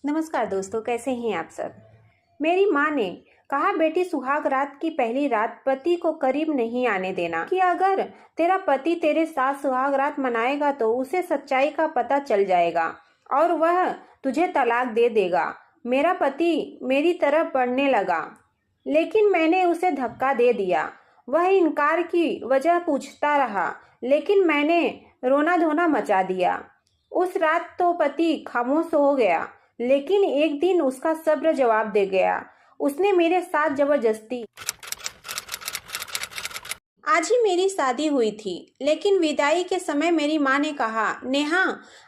नमस्कार दोस्तों, कैसे हैं आप सब। मेरी माँ ने कहा, बेटी सुहाग रात की पहली रात पति को करीब नहीं आने देना, कि अगर तेरा पति तेरे साथ सुहाग रात मनाएगा तो उसे सच्चाई का पता चल जाएगा और वह तुझे तलाक दे देगा। मेरा पति मेरी तरफ बढ़ने लगा, लेकिन मैंने उसे धक्का दे दिया। वह इनकार की वजह पूछता रहा, लेकिन मैंने रोना धोना मचा दिया। उस रात तो पति खामोश हो गया, लेकिन एक दिन उसका सब्र जवाब दे गया। उसने मेरे साथ जबरदस्ती। आज ही मेरी शादी हुई थी, लेकिन विदाई के समय मेरी माँ ने कहा, नेहा,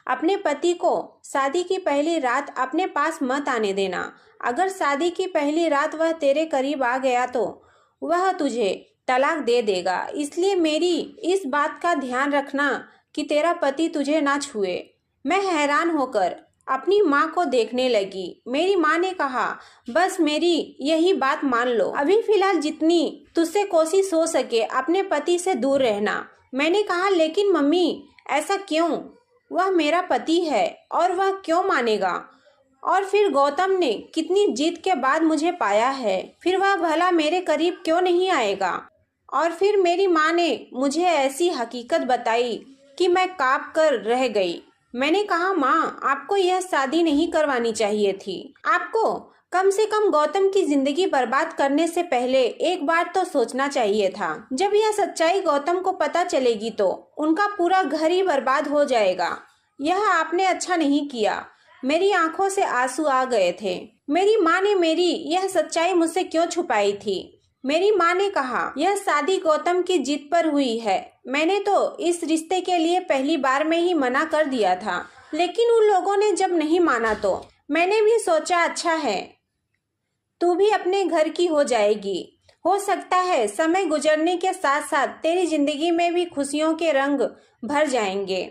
अपने पति को शादी की पहली रात अपने पास मत आने देना। अगर शादी की पहली रात वह तेरे करीब आ गया तो वह तुझे तलाक दे देगा। इसलिए मेरी इस बात का ध्यान रखना कि तेरा पति तुझे ना छुए। मैं हैरान होकर अपनी माँ को देखने लगी। मेरी माँ ने कहा, बस मेरी यही बात मान लो। अभी फिलहाल जितनी तुझसे कोशिश हो सके अपने पति से दूर रहना। मैंने कहा, लेकिन मम्मी, ऐसा क्यों? वह मेरा पति है और वह क्यों मानेगा? और फिर गौतम ने कितनी जिद के बाद मुझे पाया है, फिर वह भला मेरे करीब क्यों नहीं आएगा? और फिर मेरी माँ ने मुझे ऐसी हकीकत बताई कि मैं काँप कर रह गई। मैंने कहा, माँ, आपको यह शादी नहीं करवानी चाहिए थी। आपको कम से कम गौतम की जिंदगी बर्बाद करने से पहले एक बार तो सोचना चाहिए था। जब यह सच्चाई गौतम को पता चलेगी तो उनका पूरा घर ही बर्बाद हो जाएगा। यह आपने अच्छा नहीं किया। मेरी आंखों से आंसू आ गए थे। मेरी माँ ने मेरी यह सच्चाई मुझसे क्यों छुपाई थी? मेरी माँ ने कहा, यह शादी गौतम की जिद पर हुई है। मैंने तो इस रिश्ते के लिए पहली बार में ही मना कर दिया था, लेकिन उन लोगों ने जब नहीं माना तो मैंने भी सोचा, अच्छा है, तू भी अपने घर की हो जाएगी। हो सकता है समय गुजरने के साथ साथ तेरी जिंदगी में भी खुशियों के रंग भर जाएंगे,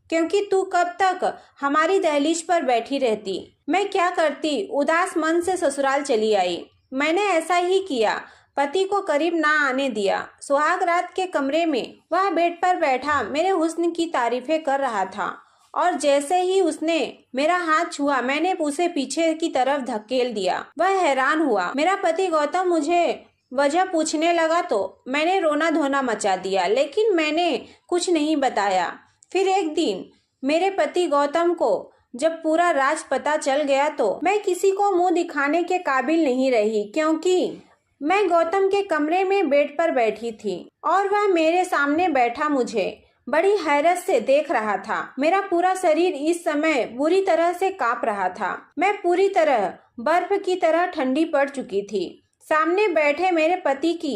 क्योंकि तू कब तक हमारी दहलीज पर बैठी रहती। मैं क्या करती, उदास मन से ससुराल चली आई। मैंने ऐसा ही किया, पति को करीब ना आने दिया। सुहाग रात के कमरे में वह बेड पर बैठा मेरे हुस्न की तारीफें कर रहा था, और जैसे ही उसने मेरा हाथ छुआ मैंने उसे पीछे की तरफ धकेल दिया। वह हैरान हुआ। मेरा पति गौतम मुझे वजह पूछने लगा तो मैंने रोना धोना मचा दिया, लेकिन मैंने कुछ नहीं बताया। फिर एक दिन मेरे पति गौतम को जब पूरा राज पता चल गया तो मैं किसी को मुंह दिखाने के काबिल नहीं रही, क्योंकि मैं गौतम के कमरे में बेड पर बैठी थी और वह मेरे सामने बैठा मुझे बड़ी हैरत से देख रहा था। मेरा पूरा शरीर इस समय बुरी तरह से कांप रहा था। मैं पूरी तरह बर्फ की तरह ठंडी पड़ चुकी थी। सामने बैठे मेरे पति की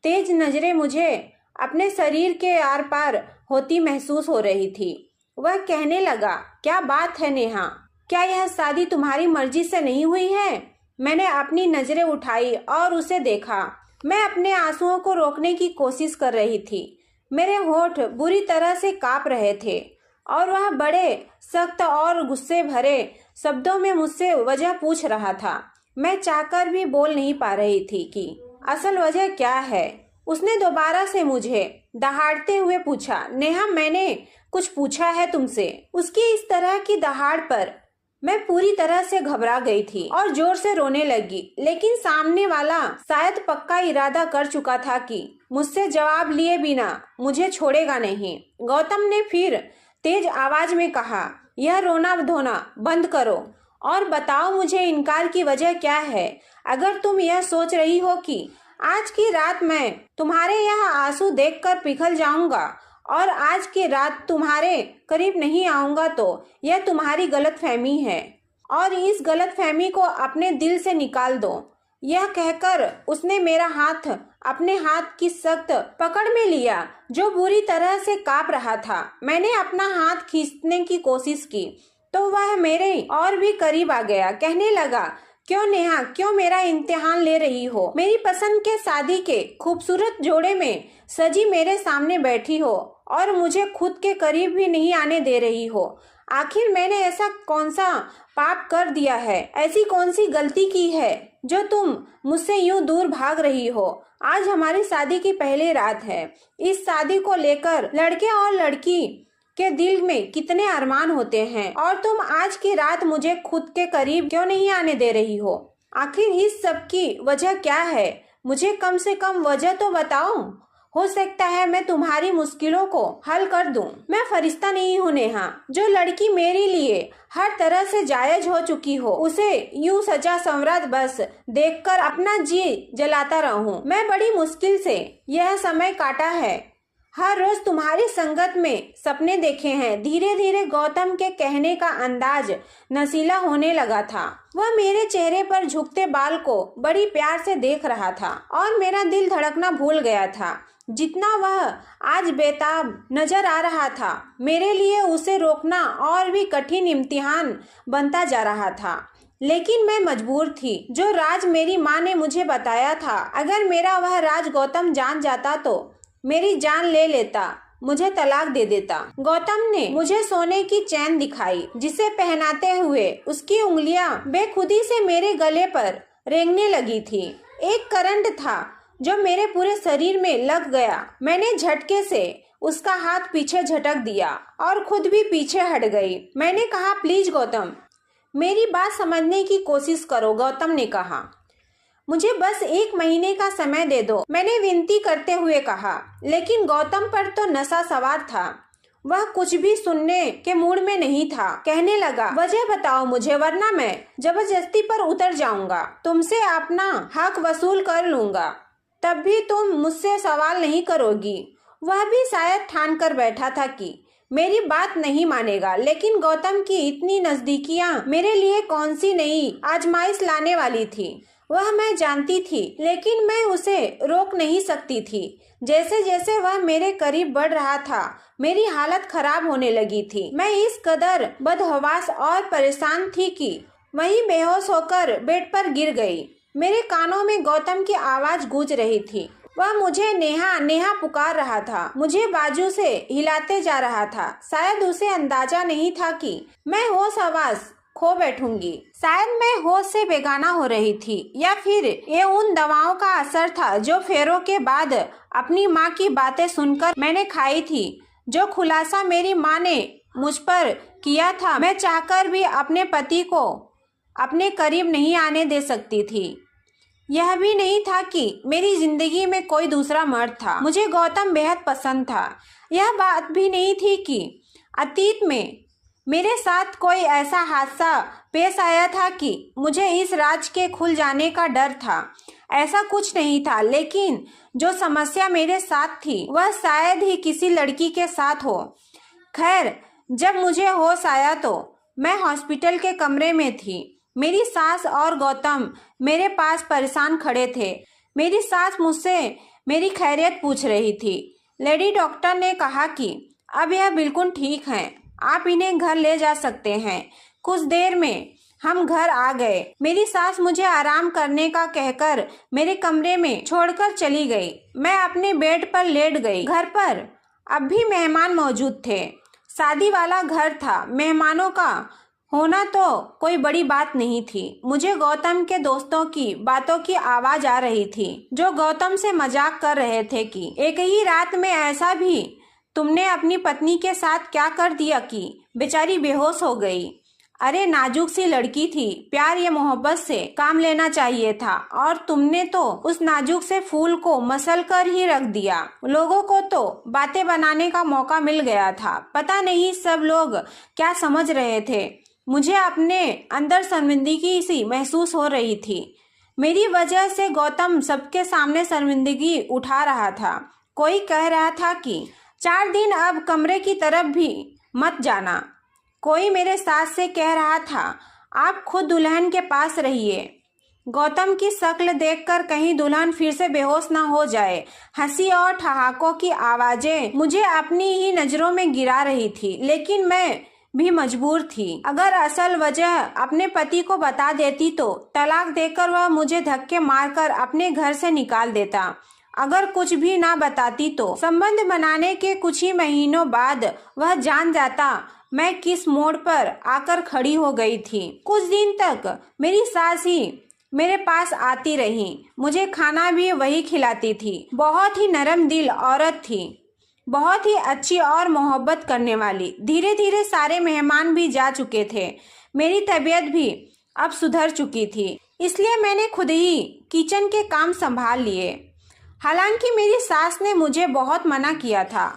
तेज नजरें मुझे अपने शरीर के आर पार होती महसूस हो रही थी। वह कहने लगा, क्या बात है नेहा, क्या यह शादी तुम्हारी मर्जी से नहीं हुई है? मैंने अपनी नजरें उठाई और उसे देखा। मैं अपने आंसुओं को रोकने की कोशिश कर रही थी। मेरे होठ बुरी तरह से कांप रहे थे और वह बड़े सख्त और गुस्से भरे शब्दों में मुझसे वजह पूछ रहा था। मैं चाहकर भी बोल नहीं पा रही थी कि असल वजह क्या है। उसने दोबारा से मुझे दहाड़ते हुए पूछा, नेहा, मैंने कुछ पूछा है तुमसे? उसकी इस तरह की दहाड़ पर मैं पूरी तरह से घबरा गई थी और जोर से रोने लगी, लेकिन सामने वाला शायद पक्का इरादा कर चुका था कि मुझसे जवाब लिए बिना मुझे छोड़ेगा नहीं। गौतम ने फिर तेज आवाज में कहा, यह रोना धोना बंद करो और बताओ मुझे इनकार की वजह क्या है। अगर तुम यह सोच रही हो कि आज की रात मैं तुम्हारे यहाँ आंसू देखकर पिघल जाऊंगा और आज की रात तुम्हारे करीब नहीं आऊंगा तो यह तुम्हारी गलतफहमी है और इस गलतफहमी को अपने दिल से निकाल दो। यह कहकर उसने मेरा हाथ अपने हाथ की सख्त पकड़ में लिया जो बुरी तरह से कांप रहा था। मैंने अपना हाथ खींचने की कोशिश की तो वह मेरे और भी करीब आ गया। कहने लगा, क्यों नेहा, क्यों मेरा इम्तिहान ले रही हो? मेरी पसंद के शादी के खूबसूरत जोड़े में सजी मेरे सामने बैठी हो और मुझे खुद के करीब भी नहीं आने दे रही हो। आखिर मैंने ऐसा कौन सा पाप कर दिया है, ऐसी कौन सी गलती की है जो तुम मुझसे यूं दूर भाग रही हो? आज हमारी शादी की पहली रात है। इस शादी को लेकर लड़के और लड़की के दिल में कितने अरमान होते हैं, और तुम आज की रात मुझे खुद के करीब क्यों नहीं आने दे रही हो? आखिर इस सब की वजह क्या है? मुझे कम से कम वजह तो बताओ। हो सकता है मैं तुम्हारी मुश्किलों को हल कर दूं। मैं फरिश्ता नहीं हूँ नेहा। जो लड़की मेरे लिए हर तरह से जायज हो चुकी हो, उसे यूं सजा संवरा बस देखकर अपना जी जलाता रहूं। मैं बड़ी मुश्किल से यह समय काटा है। हर रोज तुम्हारी संगत में सपने देखे हैं। धीरे धीरे गौतम के कहने का अंदाज नशीला होने लगा था। वह मेरे चेहरे पर झुकते बाल को बड़ी प्यार से देख रहा था और मेरा दिल धड़कना भूल गया था। जितना वह आज बेताब नजर आ रहा था, मेरे लिए उसे रोकना और भी कठिन इम्तिहान बनता जा रहा था। लेकिन मैं मजबूर थी। जो राज मेरी माँ ने मुझे बताया था, अगर मेरा वह राज गौतम जान जाता तो मेरी जान ले लेता, मुझे तलाक दे देता। गौतम ने मुझे सोने की चैन दिखाई, जिसे पहनाते हुए उसकी उंगलियां बेखुदी से मेरे गले पर रेंगने लगी थी। एक करंट था जो मेरे पूरे शरीर में लग गया। मैंने झटके से उसका हाथ पीछे झटक दिया और खुद भी पीछे हट गई। मैंने कहा, प्लीज गौतम, मेरी बात समझने की कोशिश करो। गौतम ने कहा, मुझे बस 1 महीने का समय दे दो, मैंने विनती करते हुए कहा। लेकिन गौतम पर तो नशा सवार था। वह कुछ भी सुनने के मूड में नहीं था। कहने लगा, वजह बताओ मुझे, वरना मैं जबरदस्ती पर उतर जाऊंगा। तुमसे अपना हक वसूल कर लूंगा, तब भी तुम मुझसे सवाल नहीं करोगी। वह भी शायद ठान कर बैठा था कि मेरी बात नहीं मानेगा। लेकिन गौतम की इतनी नजदीकियां मेरे लिए कौन सी नई आजमाइश लाने वाली थी, वह मैं जानती थी। लेकिन मैं उसे रोक नहीं सकती थी। जैसे जैसे वह मेरे करीब बढ़ रहा था, मेरी हालत खराब होने लगी थी। मैं इस कदर बदहवास और परेशान थी कि वहीं बेहोश होकर बेड पर गिर गई। मेरे कानों में गौतम की आवाज गूंज रही थी। वह मुझे नेहा नेहा पुकार रहा था, मुझे बाजू से हिलाते जा रहा था। शायद उसे अंदाजा नहीं था कि मैं होश आवाज खो बैठूंगी। शायद मैं होश से बेगाना हो रही थी, या फिर ये उन दवाओं का असर था जो फेरों के बाद अपनी माँ की बातें सुनकर मैंने खाई थी। जो खुलासा मेरी माँ ने मुझ पर किया था, मैं चाहकर भी अपने पति को अपने करीब नहीं आने दे सकती थी। यह भी नहीं था कि मेरी जिंदगी में कोई दूसरा मर्द था। मुझे गौतम बेहद पसंद था। यह बात भी नहीं थी कि अतीत में मेरे साथ कोई ऐसा हादसा पेश आया था कि मुझे इस राज के खुल जाने का डर था। ऐसा कुछ नहीं था। लेकिन जो समस्या मेरे साथ थी, वह शायद ही किसी लड़की के साथ हो। खैर, जब मुझे होश आया तो मैं हॉस्पिटल के कमरे में थी। मेरी सास और गौतम मेरे पास परेशान खड़े थे। मेरी सास मुझसे मेरी खैरियत पूछ रही थी। लेडी डॉक्टर ने कहा कि अब यह बिल्कुल ठीक है, आप इन्हें घर ले जा सकते हैं। कुछ देर में हम घर आ गए। मेरी सास मुझे आराम करने का कहकर मेरे कमरे में छोड़कर चली गई। मैं अपने बेड पर लेट गई। घर पर अब भी मेहमान मौजूद थे। शादी वाला घर था। मेहमानों का होना तो कोई बड़ी बात नहीं थी। मुझे गौतम के दोस्तों की बातों की आवाज आ रही थी, जो गौतम से मजाक कर रहे थे कि एक ही रात में ऐसा भी तुमने अपनी पत्नी के साथ क्या कर दिया कि बेचारी बेहोश हो गई। अरे नाजुक सी लड़की थी, प्यार या मोहब्बत से काम लेना चाहिए था, और तुमने तो उस नाजुक से फूल को मसल कर ही रख दिया। लोगों को तो बातें बनाने का मौका मिल गया था। पता नहीं सब लोग क्या समझ रहे थे। मुझे अपने अंदर शर्मिंदगी सी महसूस हो रही थी। मेरी वजह से गौतम सबके सामने शर्मिंदगी उठा रहा था। कोई कह रहा था कि 4 दिन अब कमरे की तरफ भी मत जाना। कोई मेरे सास से कह रहा था, आप खुद दुल्हन के पास रहिए। गौतम की शक्ल देखकर कहीं दुल्हन फिर से बेहोश न हो जाए। हंसी और ठहाकों की आवाजें मुझे अपनी ही नजरों में गिरा रही थी। लेकिन मैं भी मजबूर थी। अगर असल वजह अपने पति को बता देती तो तलाक देकर वह मुझे धक्के मारकर अपने घर से निकाल देता। अगर कुछ भी ना बताती तो संबंध बनाने के कुछ ही महीनों बाद वह जान जाता मैं किस मोड़ पर आकर खड़ी हो गई थी। कुछ दिन तक मेरी सास ही मेरे पास आती रही। मुझे खाना भी वही खिलाती थी। बहुत ही नरम दिल औरत थी। बहुत ही अच्छी और मोहब्बत करने वाली। धीरे धीरे सारे मेहमान भी जा चुके थे। मेरी तबीयत भी अब सुधर चुकी थी, इसलिए मैंने खुद ही किचन के काम संभाल लिए। हालांकि मेरी सास ने मुझे बहुत मना किया था।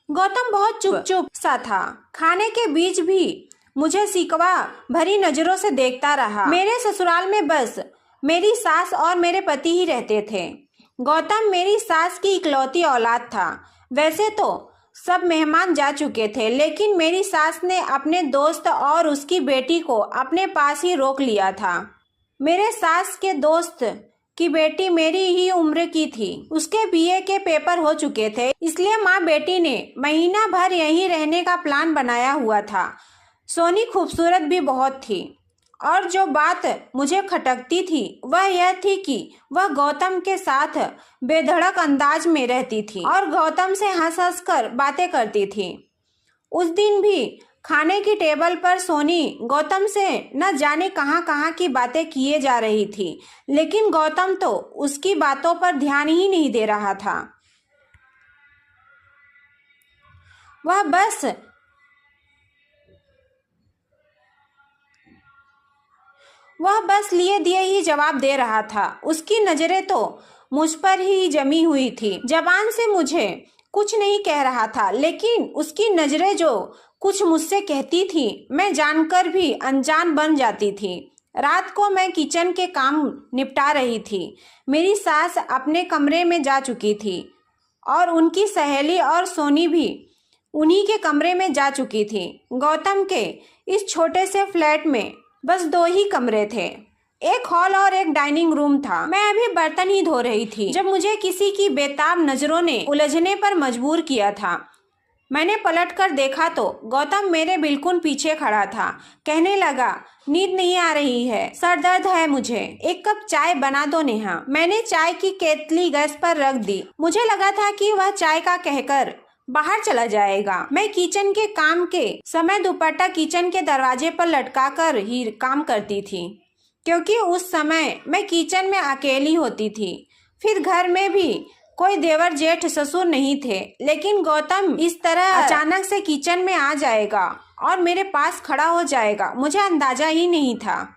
गौतम बहुत चुप सा था। खाने के बीच भी मुझे शिकवा भरी नजरों से देखता रहा। मेरे ससुराल में बस मेरी सास और मेरे पति ही रहते थे। गौतम मेरी सास की इकलौती औलाद था। वैसे तो सब मेहमान जा चुके थे, लेकिन मेरी सास ने अपने दोस्त और उसकी बेटी को अपने पास ही रोक लिया था। मेरे सास के दोस्त की बेटी मेरी ही उम्र की थी। उसके बीए के पेपर हो चुके थे, इसलिए माँ बेटी ने महीना भर यहीं रहने का प्लान बनाया हुआ था। सोनी खूबसूरत भी बहुत थी, और जो बात मुझे खटकती थी वह यह थी कि वह गौतम के साथ बेधड़क अंदाज में रहती थी और गौतम से हंस हंस कर बातें करती थी। उस दिन भी खाने की टेबल पर सोनी गौतम से न जाने कहां की बातें किए जा रही थी, लेकिन गौतम तो उसकी बातों पर ध्यान ही नहीं दे रहा था। वह बस लिए दिए ही जवाब दे रहा था। उसकी नजरें तो मुझ पर ही जमी हुई थी। जबान से मुझे कुछ नहीं कह रहा था, लेकिन उसकी नजरें जो कुछ मुझसे कहती थी, मैं जानकर भी अनजान बन जाती थी। रात को मैं किचन के काम निपटा रही थी। मेरी सास अपने कमरे में जा चुकी थी और उनकी सहेली और सोनी भी उन्हीं के कमरे में जा चुकी थी। गौतम के इस छोटे से फ्लैट में बस 2 ही कमरे थे, एक हॉल और एक डाइनिंग रूम था। मैं अभी बर्तन ही धो रही थी जब मुझे किसी की बेताब नजरों ने उलझने पर मजबूर किया था। मैंने पलटकर देखा तो गौतम मेरे बिल्कुल पीछे खड़ा था। कहने लगा, नींद नहीं आ रही है, सर दर्द है, मुझे 1 कप चाय बना दो नेहा। मैंने चाय की केतली गैस पर रख दी। मुझे लगा था कि वह चाय का कहकर बाहर चला जाएगा। मैं किचन के काम के समय दुपट्टा किचन के दरवाजे पर लटकाकर ही काम करती थी, क्योंकि उस समय मैं किचन में अकेली होती थी। फिर घर में भी कोई देवर जेठ ससुर नहीं थे, लेकिन गौतम इस तरह अचानक से किचन में आ जाएगा और मेरे पास खड़ा हो जाएगा, मुझे अंदाजा ही नहीं था।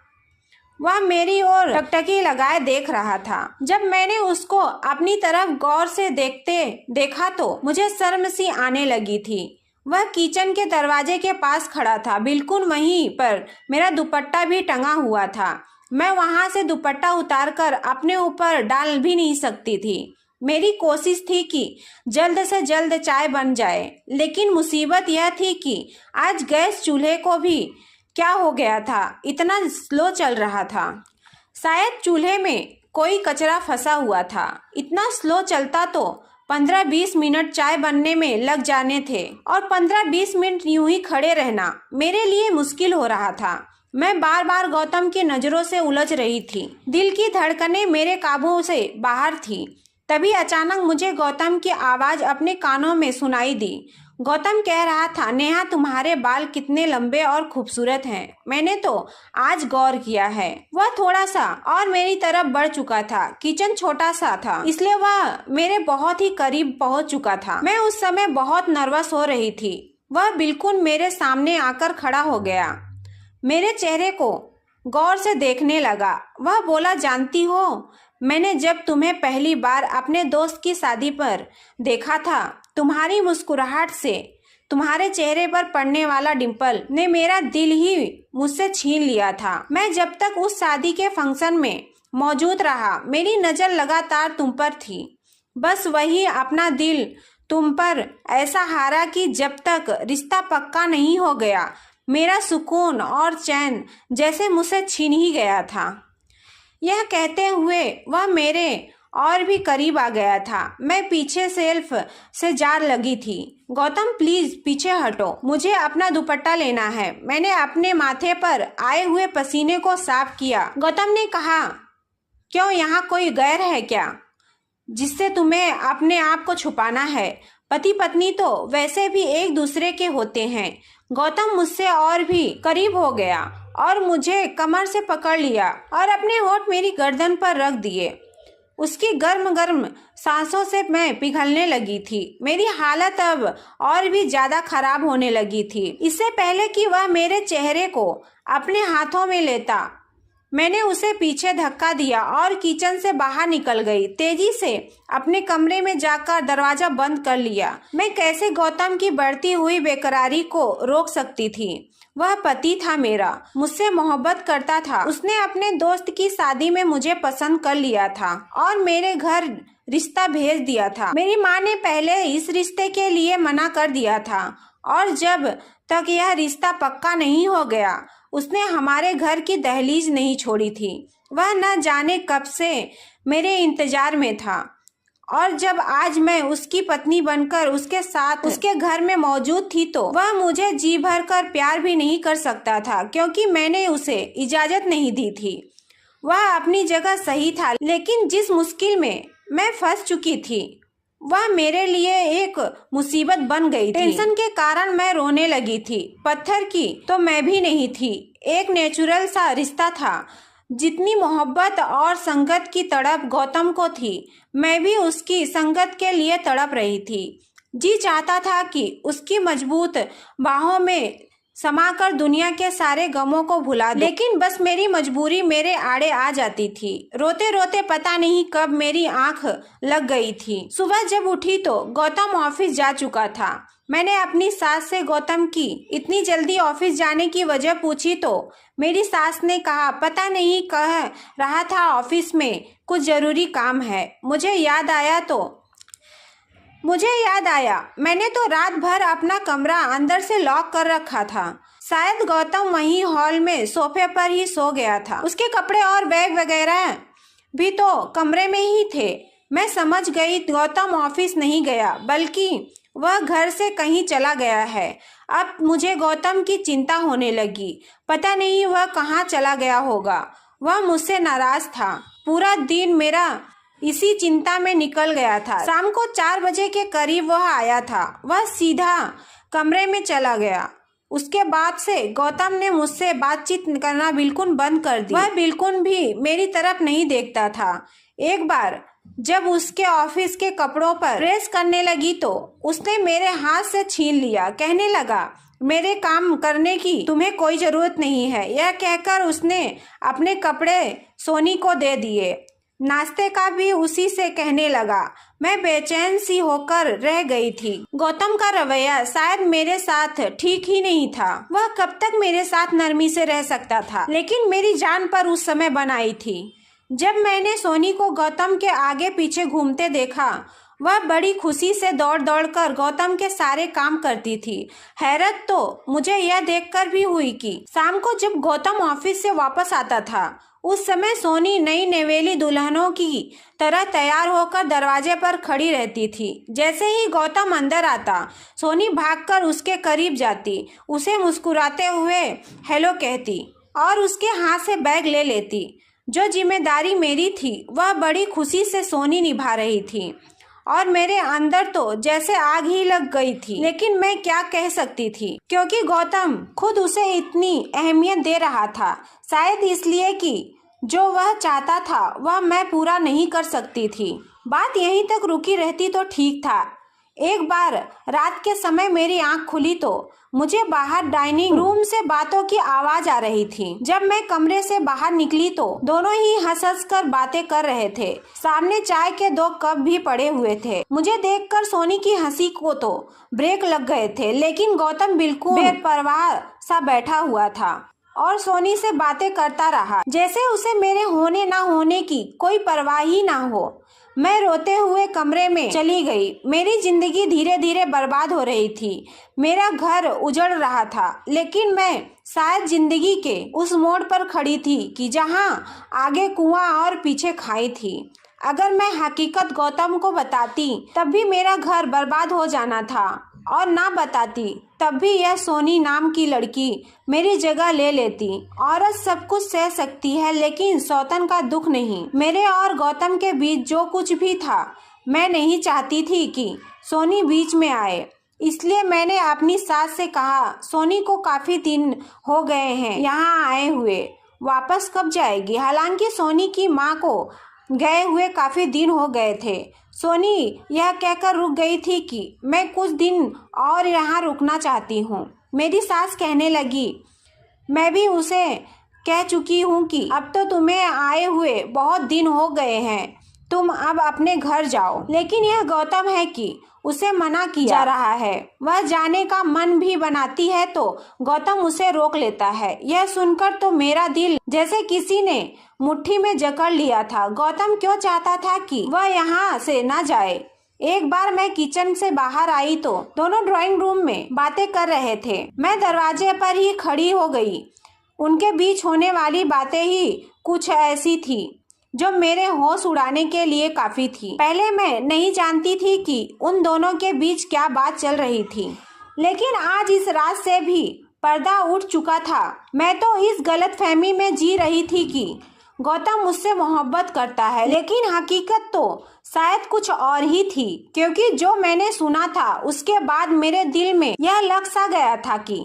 वह मेरी ओर टकटकी लगाए देख रहा था। जब मैंने उसको अपनी तरफ गौर से देखा तो मुझे शर्म सी आने लगी थी। वह किचन के दरवाजे के पास खड़ा था। बिल्कुल वहीं पर मेरा दुपट्टा भी टंगा हुआ था। मैं वहां से दुपट्टा उतारकर अपने ऊपर डाल भी नहीं सकती थी। मेरी कोशिश थी कि जल्द से जल्द चाय बन जाए, लेकिन मुसीबत यह थी कि आज गैस चूल्हे को भी क्या हो गया था, इतना स्लो चल रहा था। शायद चूल्हे में कोई कचरा फंसा हुआ था। इतना स्लो चलता तो 15-20 मिनट चाय बनने में लग जाने थे, और 15-20 मिनट यूं ही खड़े रहना मेरे लिए मुश्किल हो रहा था। मैं बार बार गौतम की नजरों से उलझ रही थी। दिल की धड़कनें मेरे काबू से बाहर थी। तभी अचानक मुझे गौतम की आवाज अपने कानों में सुनाई दी। गौतम कह रहा था, नेहा तुम्हारे बाल कितने लंबे और खूबसूरत हैं, मैंने तो आज गौर किया है। वह थोड़ा सा और मेरी तरफ बढ़ चुका था। किचन छोटा सा था, इसलिए वह मेरे बहुत ही करीब पहुंच चुका था। मैं उस समय बहुत नर्वस हो रही थी। वह बिल्कुल मेरे सामने आकर खड़ा हो गया, मेरे चेहरे को गौर से देखने लगा। वह बोला, जानती हो, मैंने जब तुम्हें पहली बार अपने दोस्त की शादी पर देखा था, तुम्हारी मुस्कुराहट से तुम्हारे चेहरे पर पड़ने वाला डिंपल ने मेरा दिल ही मुझसे छीन लिया था। मैं जब तक उस शादी के फंक्शन में मौजूद रहा, मेरी नज़र लगातार तुम पर थी। बस वही अपना दिल तुम पर ऐसा हारा कि जब तक रिश्ता पक्का नहीं हो गया, मेरा सुकून और चैन जैसे मुझसे छीन ही गया था। यह कहते हुए वह मेरे और भी करीब आ गया था। मैं पीछे सेल्फ से जा लगी थी। गौतम प्लीज पीछे हटो, मुझे अपना दुपट्टा लेना है। मैंने अपने माथे पर आए हुए पसीने को साफ किया। गौतम ने कहा, क्यों, यहाँ कोई गैर है क्या जिससे तुम्हें अपने आप को छुपाना है? पति पत्नी तो वैसे भी एक दूसरे के होते हैं। गौतम मुझसे और भी करीब हो गया और मुझे कमर से पकड़ लिया और अपने होठ मेरी गर्दन पर रख दिए। उसकी गर्म गर्म सांसों से मैं पिघलने लगी थी। मेरी हालत अब और भी ज्यादा खराब होने लगी थी। इससे पहले कि वह मेरे चेहरे को अपने हाथों में लेता, मैंने उसे पीछे धक्का दिया और किचन से बाहर निकल गई। तेजी से अपने कमरे में जाकर दरवाजा बंद कर लिया। मैं कैसे गौतम की बढ़ती हुई बेकरारी को रोक सकती थी? वह पति था मेरा, मुझसे मोहब्बत करता था। उसने अपने दोस्त की शादी में मुझे पसंद कर लिया था और मेरे घर रिश्ता भेज दिया था। मेरी माँ ने पहले इस रिश्ते के लिए मना कर दिया था और जब तक यह रिश्ता पक्का नहीं हो गया उसने हमारे घर की दहलीज नहीं छोड़ी थी। वह न जाने कब से मेरे इंतजार में था और जब आज मैं उसकी पत्नी बनकर उसके साथ उसके घर में मौजूद थी तो वह मुझे जी भर कर प्यार भी नहीं कर सकता था, क्योंकि मैंने उसे इजाजत नहीं दी थी। वह अपनी जगह सही था, लेकिन जिस मुश्किल में मैं फंस चुकी थी वह मेरे लिए एक मुसीबत बन गई थी। टेंशन के कारण मैं रोने लगी थी। पत्थर की तो मैं भी नहीं थी, एक नेचुरल सा रिश्ता था। जितनी मोहब्बत और संगत की तड़प गौतम को थी, मैं भी उसकी संगत के लिए तड़प रही थी। जी चाहता था कि उसकी मजबूत बाहों में समाकर दुनिया के सारे गमों को भुला दूं, लेकिन बस मेरी मजबूरी मेरे आड़े आ जाती थी। रोते रोते पता नहीं कब मेरी आंख लग गई थी। सुबह जब उठी तो गौतम ऑफिस जा चुका था। मैंने अपनी सास से गौतम की इतनी जल्दी ऑफिस जाने की वजह पूछी तो मेरी सास ने कहा, पता नहीं, कह रहा था ऑफिस में कुछ जरूरी काम है। मुझे याद आया मैंने तो रात भर अपना कमरा अंदर से लॉक कर रखा था। शायद गौतम वहीं हॉल में सोफे पर ही सो गया था। उसके कपड़े और बैग वगैरह भी तो कमरे में ही थे। मैं समझ गई गौतम ऑफिस नहीं गया, बल्कि वह घर से कहीं चला गया है। अब मुझे गौतम की चिंता होने लगी। पता नहीं वह कहाँ चला गया होगा। वह मुझसे नाराज था। पूरा दिन मेरा इसी चिंता में निकल गया था। शाम को 4 बजे के करीब वह आया था। वह सीधा कमरे में चला गया। उसके बाद से गौतम ने मुझसे बातचीत करना बिल्कुल बंद कर दी। वह बिल्कुल भी मेरी तरफ नहीं देखता था। एक बार जब उसके ऑफिस के कपड़ों पर प्रेस करने लगी तो उसने मेरे हाथ से छीन लिया। कहने लगा, मेरे काम करने की तुम्हें कोई जरूरत नहीं है। यह कहकर उसने अपने कपड़े सोनी को दे दिए। नाश्ते का भी उसी से कहने लगा। मैं बेचैन सी होकर रह गई थी। गौतम का रवैया शायद मेरे साथ ठीक ही नहीं था। वह कब तक मेरे साथ नरमी से रह सकता था, लेकिन मेरी जान पर उस समय बन आई थी। जब मैंने सोनी को गौतम के आगे पीछे घूमते देखा, वह बड़ी खुशी से दौड़ दौड़ कर गौतम के सारे काम करती थी। हैरत तो मुझे यह देखकर भी हुई कि शाम को जब गौतम ऑफिस से वापस आता था, उस समय सोनी नई नवेली दुल्हनों की तरह तैयार होकर दरवाजे पर खड़ी रहती थी। जैसे ही गौतम अंदर आता, सोनी भागकर उसके करीब जाती, उसे मुस्कुराते हुए हेलो कहती और उसके हाथ से बैग ले लेती। जो जिम्मेदारी मेरी थी वह बड़ी खुशी से सोनी निभा रही थी और मेरे अंदर तो जैसे आग ही लग गई थी। लेकिन मैं क्या कह सकती थी, क्योंकि गौतम खुद उसे इतनी अहमियत दे रहा था। शायद इसलिए कि जो वह चाहता था वह मैं पूरा नहीं कर सकती थी। बात यहीं तक रुकी रहती तो ठीक था। एक बार रात के समय मेरी आंख खुली तो मुझे बाहर डाइनिंग रूम से बातों की आवाज आ रही थी। जब मैं कमरे से बाहर निकली तो दोनों ही हंस हंस कर बातें कर रहे थे। सामने चाय के 2 कप भी पड़े हुए थे। मुझे देखकर सोनी की हंसी को तो ब्रेक लग गए थे, लेकिन गौतम बिल्कुल बेपरवाह सा बैठा हुआ था और सोनी से बातें करता रहा, जैसे उसे मेरे होने ना होने की कोई परवाह ही ना हो। मैं रोते हुए कमरे में चली गई। मेरी जिंदगी धीरे धीरे बर्बाद हो रही थी। मेरा घर उजड़ रहा था, लेकिन मैं शायद जिंदगी के उस मोड़ पर खड़ी थी कि जहां आगे कुआं और पीछे खाई थी। अगर मैं हकीकत गौतम को बताती तब भी मेरा घर बर्बाद हो जाना था, और ना बताती तब भी यह सोनी नाम की लड़की मेरी जगह ले लेती। औरत सब कुछ सह सकती है, लेकिन सौतन का दुख नहीं। मेरे और गौतम के बीच जो कुछ भी था, मैं नहीं चाहती थी कि सोनी बीच में आए। इसलिए मैंने अपनी सास से कहा, सोनी को काफी दिन हो गए हैं यहाँ आए हुए, वापस कब जाएगी। हालांकि सोनी की माँ को गए हुए काफ़ी दिन हो गए थे। सोनी यह कहकर रुक गई थी कि मैं कुछ दिन और यहाँ रुकना चाहती हूँ। मेरी सास कहने लगी, मैं भी उसे कह चुकी हूँ कि अब तो तुम्हें आए हुए बहुत दिन हो गए हैं, तुम अब अपने घर जाओ। लेकिन यह गौतम है कि उसे मना किया जा रहा है। वह जाने का मन भी बनाती है तो गौतम उसे रोक लेता है। यह सुनकर तो मेरा दिल जैसे किसी ने मुट्ठी में जकड़ लिया था। गौतम क्यों चाहता था कि वह यहाँ से न जाए। एक बार मैं किचन से बाहर आई तो दोनों ड्राइंग रूम में बातें कर रहे थे। मैं दरवाजे पर ही खड़ी हो गई। उनके बीच होने वाली बातें ही कुछ ऐसी थी जो मेरे होश उड़ाने के लिए काफी थी। पहले मैं नहीं जानती थी कि उन दोनों के बीच क्या बात चल रही थी, लेकिन आज इस रात से भी पर्दा उठ चुका था। मैं तो इस गलतफहमी में जी रही थी कि गौतम मुझसे मोहब्बत करता है, लेकिन हकीकत तो शायद कुछ और ही थी। क्योंकि जो मैंने सुना था उसके बाद मेरे दिल में यह लग सा गया था कि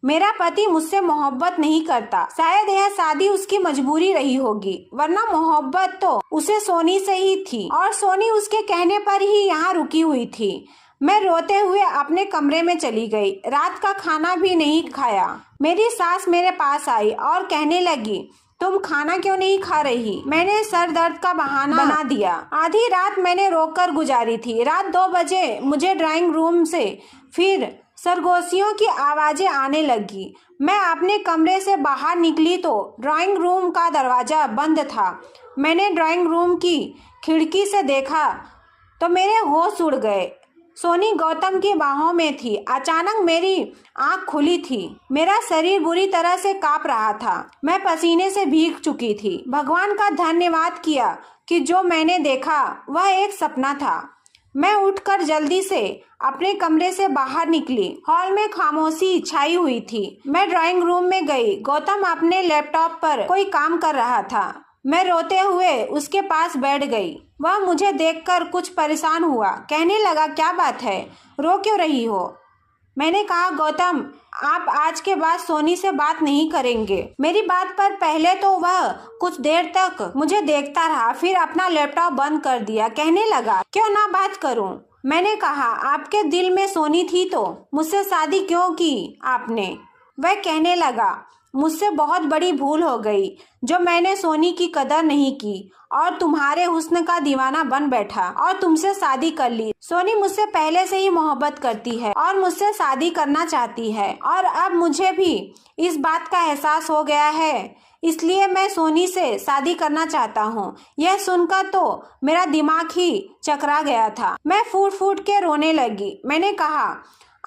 मेरा पति मुझसे मोहब्बत नहीं करता। शायद यह शादी उसकी मजबूरी रही होगी, वरना मोहब्बत तो उसे सोनी से ही थी और सोनी उसके कहने पर ही यहाँ रुकी हुई थी। मैं रोते हुए अपने कमरे में चली गई। रात का खाना भी नहीं खाया। मेरी सास मेरे पास आई और कहने लगी, तुम खाना क्यों नहीं खा रही? मैंने सर दर्द का बहाना बना दिया। आधी रात मैंने रोकर गुजारी थी। रात 2 बजे मुझे ड्राइंग रूम से फिर सरगोशियों की आवाजें आने लगी। मैं अपने कमरे से बाहर निकली तो ड्राइंग रूम का दरवाजा बंद था। मैंने ड्राइंग रूम की खिड़की से देखा तो मेरे होश उड़ गए। सोनी गौतम की बाहों में थी। अचानक मेरी आंख खुली थी। मेरा शरीर बुरी तरह से कांप रहा था। मैं पसीने से भीग चुकी थी। भगवान का धन्यवाद किया कि जो मैंने देखा वह एक सपना था। मैं उठकर जल्दी से अपने कमरे से बाहर निकली। हॉल में खामोशी छाई हुई थी। मैं ड्राइंग रूम में गई। गौतम अपने लैपटॉप पर कोई काम कर रहा था। मैं रोते हुए उसके पास बैठ गई। वह मुझे देखकर कुछ परेशान हुआ। कहने लगा, क्या बात है, रो क्यों रही हो? मैंने कहा, गौतम आप आज के बाद सोनी से बात नहीं करेंगे। मेरी बात पर पहले तो वह कुछ देर तक मुझे देखता रहा, फिर अपना लैपटॉप बंद कर दिया। कहने लगा, क्यों ना बात करूं? मैंने कहा, आपके दिल में सोनी थी तो मुझसे शादी क्यों की आपने? वह कहने लगा, मुझसे बहुत बड़ी भूल हो गई जो मैंने सोनी की कदर नहीं की और तुम्हारे हुस्न का दीवाना बन बैठा और तुमसे शादी कर ली। सोनी मुझसे पहले से ही मोहब्बत करती है और मुझसे शादी करना चाहती है और अब मुझे भी इस बात का एहसास हो गया है, इसलिए मैं सोनी से शादी करना चाहता हूँ। यह सुनकर तो मेरा दिमाग ही चकरा गया था। मैं फूट फूट के रोने लगी। मैंने कहा,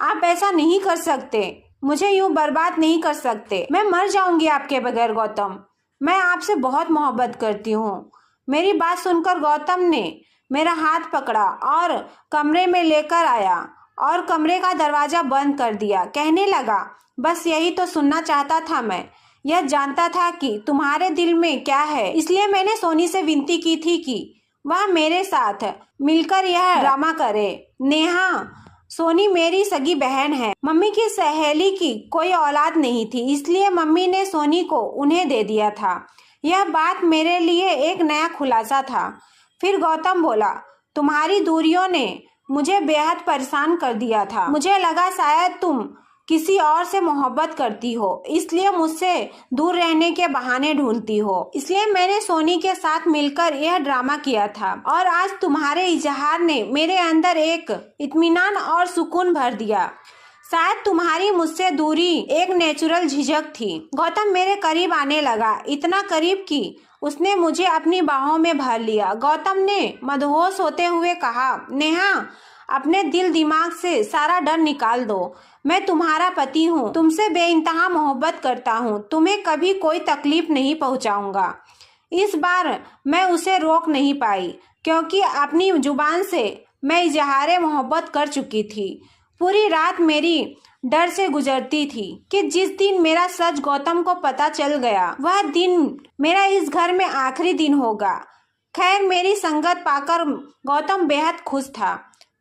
आप ऐसा नहीं कर सकते, मुझे यूं बर्बाद नहीं कर सकते। मैं मर जाऊंगी आपके बगैर गौतम। मैं आपसे बहुत मोहब्बत करती हूँ। मेरी बात सुनकर गौतम ने मेरा हाथ पकड़ा और कमरे में लेकर आया और कमरे का दरवाजा बंद कर दिया। कहने लगा, बस यही तो सुनना चाहता था मैं। यह जानता था कि तुम्हारे दिल में क्या है, इसलिए मैंने सोनी से विनती की थी कि वह मेरे साथ मिलकर यह ड्रामा करे। नेहा, सोनी मेरी सगी बहन है। मम्मी की सहेली की कोई औलाद नहीं थी, इसलिए मम्मी ने सोनी को उन्हें दे दिया था। यह बात मेरे लिए एक नया खुलासा था। फिर गौतम बोला, तुम्हारी दूरियों ने मुझे बेहद परेशान कर दिया था। मुझे लगा शायद तुम किसी और से मोहब्बत करती हो, इसलिए मुझसे दूर रहने के बहाने ढूंढती हो। इसलिए मैंने सोनी के साथ मिलकर यह ड्रामा किया था और आज तुम्हारे इजहार ने मेरे अंदर एक इत्मीनान और सुकून भर दिया। शायद तुम्हारी मुझसे दूरी एक नेचुरल झिझक थी। गौतम मेरे करीब आने लगा, इतना करीब कि उसने मुझे अपनी बाहों में भर लिया। गौतम ने मदहोश होते हुए कहा, नेहा, अपने दिल दिमाग से सारा डर निकाल दो। मैं तुम्हारा पति हूँ, तुमसे बेइंतहा मोहब्बत करता हूँ, तुम्हें कभी कोई तकलीफ नहीं पहुँचाऊंगा। इस बार मैं उसे रोक नहीं पाई क्योंकि अपनी जुबान से मैं इजहार मोहब्बत कर चुकी थी। पूरी रात मेरी डर से गुजरती थी कि जिस दिन मेरा सच गौतम को पता चल गया वह दिन मेरा इस घर में आखिरी दिन होगा। खैर, मेरी संगत पाकर गौतम बेहद खुश था।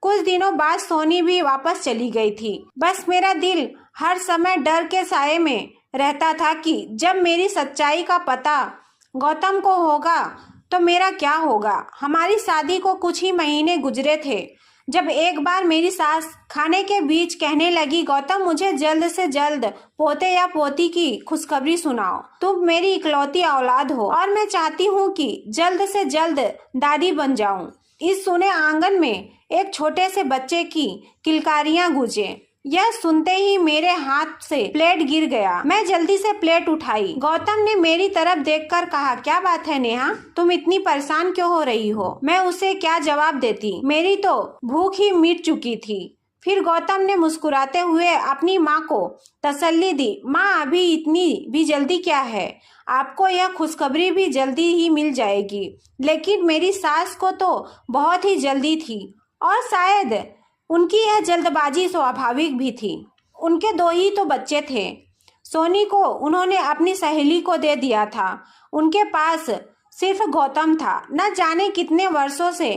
कुछ दिनों बाद सोनी भी वापस चली गई थी। बस मेरा दिल हर समय डर के साए में रहता था कि जब मेरी सच्चाई का पता गौतम को होगा तो मेरा क्या होगा। हमारी शादी को कुछ ही महीने गुजरे थे जब एक बार मेरी सास खाने के बीच कहने लगी, गौतम मुझे जल्द से जल्द पोते या पोती की खुशखबरी सुनाओ। तुम मेरी इकलौती औलाद हो और मैं चाहती हूँ कि जल्द से जल्द दादी बन जाऊं। इस सुने आंगन में एक छोटे से बच्चे की किलकारियां गूंजे। यह सुनते ही मेरे हाथ से प्लेट गिर गया। मैं जल्दी से प्लेट उठाई। गौतम ने मेरी तरफ देखकर कहा, क्या बात है नेहा, तुम इतनी परेशान क्यों हो रही हो। मैं उसे क्या जवाब देती, मेरी तो भूख ही मिट चुकी थी। फिर गौतम ने मुस्कुराते हुए अपनी माँ को तसल्ली दी, माँ अभी इतनी भी जल्दी क्या है, आपको यह खुशखबरी भी जल्दी ही मिल जाएगी। लेकिन मेरी सास को तो बहुत ही जल्दी थी और शायद उनकी यह जल्दबाजी स्वाभाविक भी थी। उनके 2 ही तो बच्चे थे। सोनी को उन्होंने अपनी सहेली को दे दिया था। उनके पास सिर्फ गौतम था। न जाने कितने वर्षों से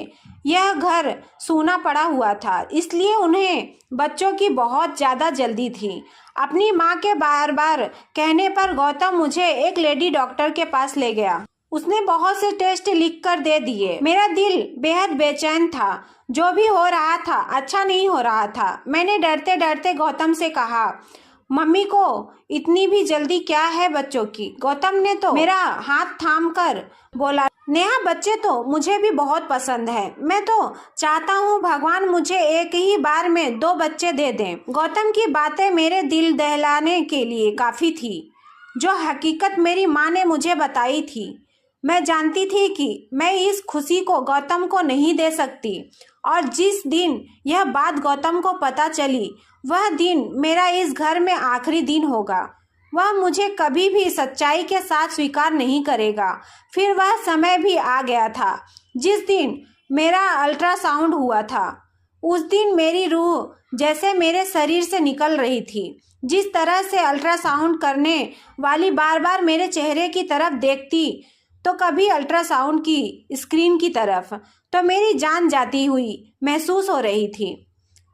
यह घर सूना पड़ा हुआ था, इसलिए उन्हें बच्चों की बहुत ज़्यादा जल्दी थी। अपनी माँ के बार बार कहने पर गौतम मुझे एक लेडी डॉक्टर के पास ले गया। उसने बहुत से टेस्ट लिख कर दे दिए। मेरा दिल बेहद बेचैन था। जो भी हो रहा था अच्छा नहीं हो रहा था। मैंने डरते डरते गौतम से कहा, मम्मी को इतनी भी जल्दी क्या है बच्चों की। गौतम ने तो मेरा हाथ थाम कर बोला, नेहा बच्चे तो मुझे भी बहुत पसंद है। मैं तो चाहता हूँ भगवान मुझे एक ही बार में 2 बच्चे दे दें। गौतम की बातें मेरे दिल दहलाने के लिए काफ़ी थी। जो हकीकत मेरी माँ ने मुझे बताई थी, मैं जानती थी कि मैं इस खुशी को गौतम को नहीं दे सकती। और जिस दिन यह बात गौतम को पता चली, वह दिन मेरा इस घर में आखिरी दिन होगा। वह मुझे कभी भी सच्चाई के साथ स्वीकार नहीं करेगा। फिर वह समय भी आ गया था जिस दिन मेरा अल्ट्रासाउंड हुआ था। उस दिन मेरी रूह जैसे मेरे शरीर से निकल रही थी। जिस तरह से अल्ट्रासाउंड करने वाली बार बार मेरे चेहरे की तरफ देखती, तो कभी अल्ट्रासाउंड की स्क्रीन की तरफ, तो मेरी जान जाती हुई महसूस हो रही थी।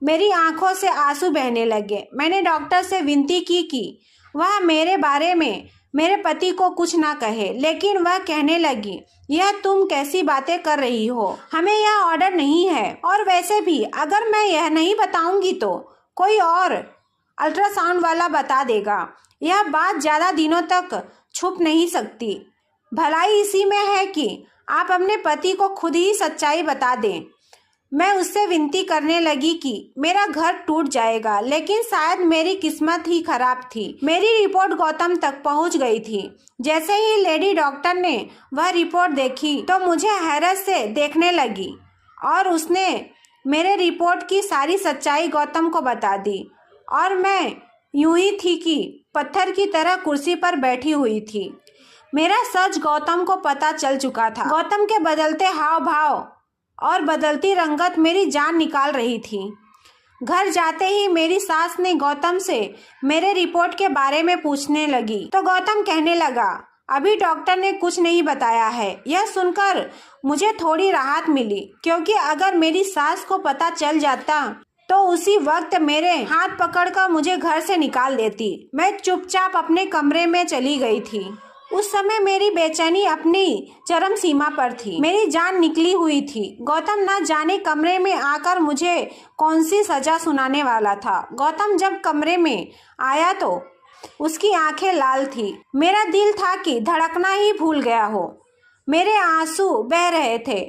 मेरी आंखों से आंसू बहने लगे। मैंने डॉक्टर से विनती की कि वह मेरे बारे में मेरे पति को कुछ ना कहे, लेकिन वह कहने लगी, यह तुम कैसी बातें कर रही हो, हमें यह ऑर्डर नहीं है। और वैसे भी अगर मैं यह नहीं बताऊंगी तो कोई और अल्ट्रासाउंड वाला बता देगा। यह बात ज़्यादा दिनों तक छुप नहीं सकती। भलाई इसी में है कि आप अपने पति को खुद ही सच्चाई बता दें। मैं उससे विनती करने लगी कि मेरा घर टूट जाएगा, लेकिन शायद मेरी किस्मत ही खराब थी। मेरी रिपोर्ट गौतम तक पहुंच गई थी। जैसे ही लेडी डॉक्टर ने वह रिपोर्ट देखी तो मुझे हैरत से देखने लगी और उसने मेरे रिपोर्ट की सारी सच्चाई गौतम को बता दी। और मैं यूं ही थी कि पत्थर की तरह कुर्सी पर बैठी हुई थी। मेरा सच गौतम को पता चल चुका था। गौतम के बदलते हाव भाव और बदलती रंगत मेरी जान निकाल रही थी। घर जाते ही मेरी सास ने गौतम से मेरे रिपोर्ट के बारे में पूछने लगी, तो गौतम कहने लगा, अभी डॉक्टर ने कुछ नहीं बताया है। यह सुनकर मुझे थोड़ी राहत मिली, क्योंकि अगर मेरी सास को पता चल जाता तो उसी वक्त मेरे हाथ पकड़कर मुझे घर से निकाल देती। मैं चुपचाप अपने कमरे में चली गई थी। उस समय मेरी बेचैनी अपनी चरम सीमा पर थी। मेरी जान निकली हुई थी। गौतम न जाने कमरे में आकर मुझे कौन सी सजा सुनाने वाला था। गौतम जब कमरे में आया तो उसकी आंखें लाल थी। मेरा दिल था कि धड़कना ही भूल गया हो। मेरे आंसू बह रहे थे।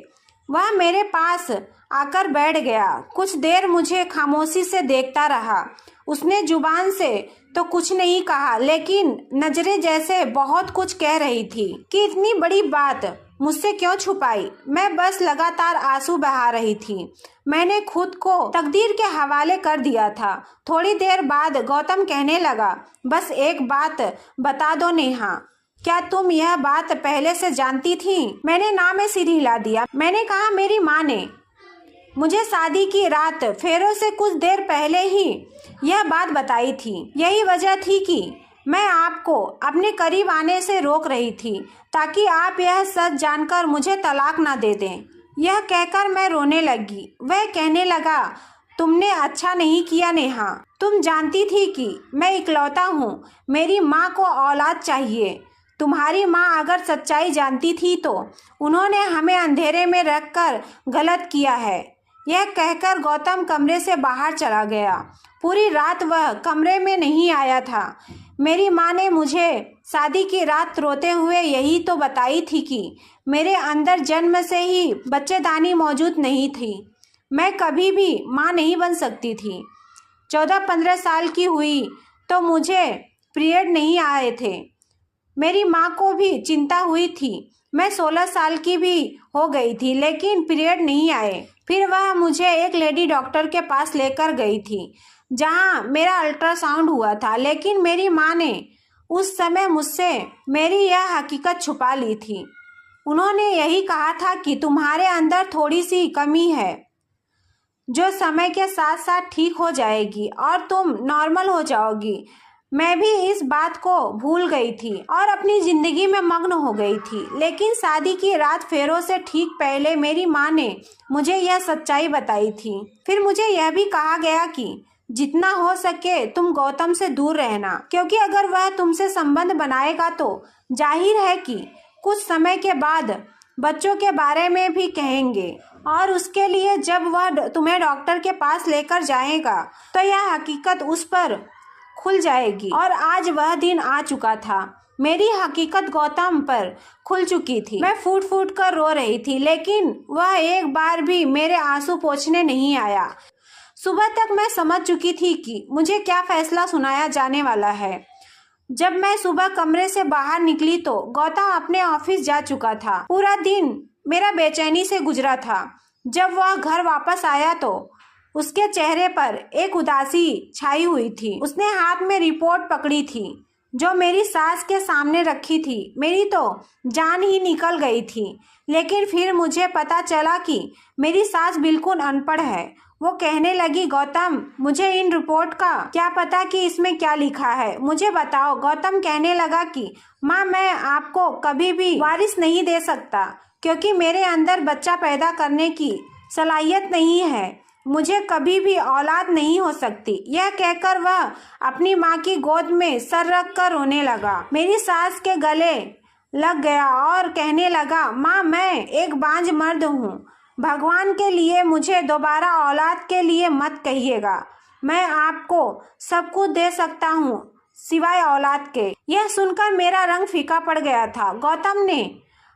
वह मेरे पास आकर बैठ गया। कुछ देर मुझे खामोशी से देखता रहा। उसने जुबान से तो कुछ नहीं कहा, लेकिन नजरें जैसे बहुत कुछ कह रही थी कि इतनी बड़ी बात मुझसे क्यों छुपाई। मैं बस लगातार आंसू बहा रही थी। मैंने खुद को तकदीर के हवाले कर दिया था। थोड़ी देर बाद गौतम कहने लगा, बस एक बात बता दो नेहा, क्या तुम यह बात पहले से जानती थी? मैंने ना में सिर हिला दिया। मैंने कहा, मेरी माँ ने मुझे शादी की रात फेरों से कुछ देर पहले ही यह बात बताई थी। यही वजह थी कि मैं आपको अपने करीब आने से रोक रही थी, ताकि आप यह सच जानकर मुझे तलाक ना दे दें। यह कहकर मैं रोने लगी। वह कहने लगा, तुमने अच्छा नहीं किया नेहा। तुम जानती थी कि मैं इकलौता हूँ। मेरी माँ को औलाद चाहिए। तुम्हारी माँ अगर सच्चाई जानती थी तो उन्होंने हमें अंधेरे में रखकर गलत किया है। यह कहकर गौतम कमरे से बाहर चला गया। पूरी रात वह कमरे में नहीं आया था। मेरी माँ ने मुझे शादी की रात रोते हुए यही तो बताई थी कि मेरे अंदर जन्म से ही बच्चेदानी मौजूद नहीं थी। मैं कभी भी माँ नहीं बन सकती थी। 14-15 साल की हुई तो मुझे पीरियड नहीं आए थे। मेरी माँ को भी चिंता हुई थी। मैं 16 साल की भी हो गई थी लेकिन पीरियड नहीं आए। फिर वह मुझे एक लेडी डॉक्टर के पास लेकर गई थी जहाँ मेरा अल्ट्रासाउंड हुआ था, लेकिन मेरी माँ ने उस समय मुझसे मेरी यह हकीकत छुपा ली थी। उन्होंने यही कहा था कि तुम्हारे अंदर थोड़ी सी कमी है जो समय के साथ साथ ठीक हो जाएगी और तुम नॉर्मल हो जाओगी। मैं भी इस बात को भूल गई थी और अपनी जिंदगी में मग्न हो गई थी। लेकिन शादी की रात फेरों से ठीक पहले मेरी माँ ने मुझे यह सच्चाई बताई थी। फिर मुझे यह भी कहा गया कि जितना हो सके तुम गौतम से दूर रहना, क्योंकि अगर वह तुमसे संबंध बनाएगा तो जाहिर है कि कुछ समय के बाद बच्चों के बारे में भी कहेंगे और उसके लिए जब वह तुम्हें डॉक्टर के पास लेकर जाएगा तो यह हकीकत उस पर खुल जाएगी। और आज वह दिन आ चुका था। मेरी हकीकत गौतम पर खुल चुकी थी। मैं फूट फूट कर रो रही थी लेकिन वह एक बार भी मेरे आंसू पोंछने नहीं आया। सुबह तक मैं समझ चुकी थी कि मुझे क्या फैसला सुनाया जाने वाला है। जब मैं सुबह कमरे से बाहर निकली तो गौतम अपने ऑफिस जा चुका था। पूरा दिन मेरा बेचैनी से गुजरा था। जब वह घर वापस आया तो उसके चेहरे पर एक उदासी छाई हुई थी। उसने हाथ में रिपोर्ट पकड़ी थी जो मेरी सास के सामने रखी थी। मेरी तो जान ही निकल गई थी, लेकिन फिर मुझे पता चला कि मेरी सास बिल्कुल अनपढ़ है। वो कहने लगी, गौतम मुझे इन रिपोर्ट का क्या पता कि इसमें क्या लिखा है, मुझे बताओ। गौतम कहने लगा कि माँ, मैं आपको कभी भी वारिस नहीं दे सकता क्योंकि मेरे अंदर बच्चा पैदा करने की सलाहियत नहीं है। मुझे कभी भी औलाद नहीं हो सकती। यह कहकर वह अपनी माँ की गोद में सर रख कर रोने लगा। मेरी सास के गले लग गया और कहने लगा, माँ, मैं एक बांझ मर्द हूँ। भगवान के लिए मुझे दोबारा औलाद के लिए मत कहिएगा। मैं आपको सब कुछ दे सकता हूँ सिवाय औलाद के। यह सुनकर मेरा रंग फीका पड़ गया था। गौतम ने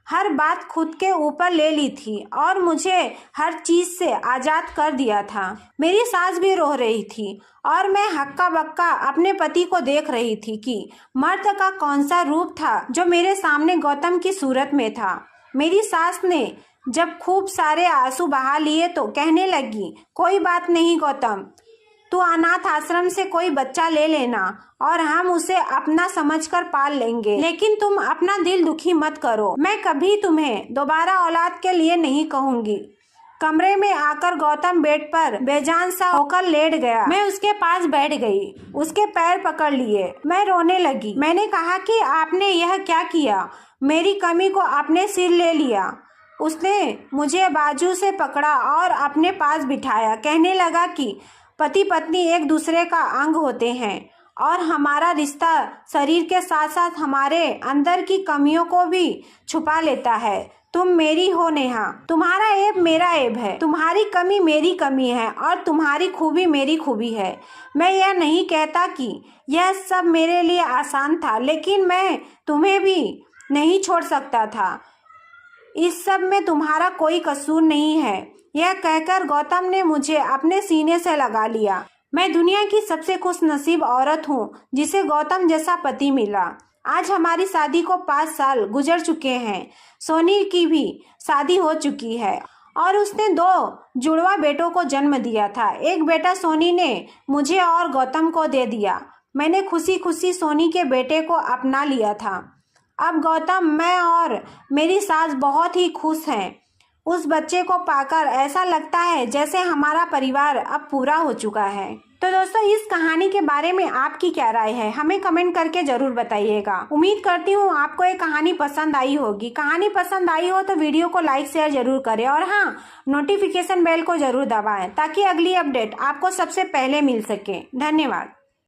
हर बात खुद के ऊपर ले ली थी और मुझे हर चीज से आजाद कर दिया था। मेरी सास भी रो रही थी और मैं हक्का बक्का अपने पति को देख रही थी कि मर्द का कौन सा रूप था जो मेरे सामने गौतम की सूरत में था। मेरी सास ने जब खूब सारे आंसू बहा लिए तो कहने लगी, कोई बात नहीं गौतम, तू अनाथ आश्रम से कोई बच्चा ले लेना और हम उसे अपना समझकर पाल लेंगे, लेकिन तुम अपना दिल दुखी मत करो। मैं कभी तुम्हें दोबारा औलाद के लिए नहीं कहूंगी। कमरे में आकर गौतम बेड पर बेजान सा होकर लेट गया। मैं उसके पास बैठ गई, उसके पैर पकड़ लिए। मैं रोने लगी। मैंने कहा कि आपने यह क्या किया, मेरी कमी को आपने सिर ले लिया। उसने मुझे बाजू से पकड़ा और अपने पास बिठाया। कहने लगा कि पति पत्नी एक दूसरे का अंग होते हैं और हमारा रिश्ता शरीर के साथ साथ हमारे अंदर की कमियों को भी छुपा लेता है। तुम मेरी हो नेहा, तुम्हारा ऐब मेरा ऐब है, तुम्हारी कमी मेरी कमी है और तुम्हारी खूबी मेरी खूबी है। मैं यह नहीं कहता कि यह सब मेरे लिए आसान था, लेकिन मैं तुम्हें भी नहीं छोड़ सकता था। इस सब में तुम्हारा कोई कसूर नहीं है। यह कहकर गौतम ने मुझे अपने सीने से लगा लिया। मैं दुनिया की सबसे खुश नसीब औरत हूँ जिसे गौतम जैसा पति मिला। आज हमारी शादी को 5 साल गुजर चुके हैं। सोनी की भी शादी हो चुकी है और उसने 2 जुड़वा बेटों को जन्म दिया था। एक बेटा सोनी ने मुझे और गौतम को दे दिया। मैंने खुशी खुशी सोनी के बेटे को अपना लिया था। अब गौतम, मैं और मेरी सास बहुत ही खुश हैं। उस बच्चे को पाकर ऐसा लगता है जैसे हमारा परिवार अब पूरा हो चुका है। तो दोस्तों, इस कहानी के बारे में आपकी क्या राय है, हमें कमेंट करके जरूर बताइएगा। उम्मीद करती हूँ आपको ये कहानी पसंद आई होगी। कहानी पसंद आई हो तो वीडियो को लाइक शेयर जरूर करें और हाँ, नोटिफिकेशन बेल को जरूर दबाएं ताकि अगली अपडेट आपको सबसे पहले मिल सके। धन्यवाद।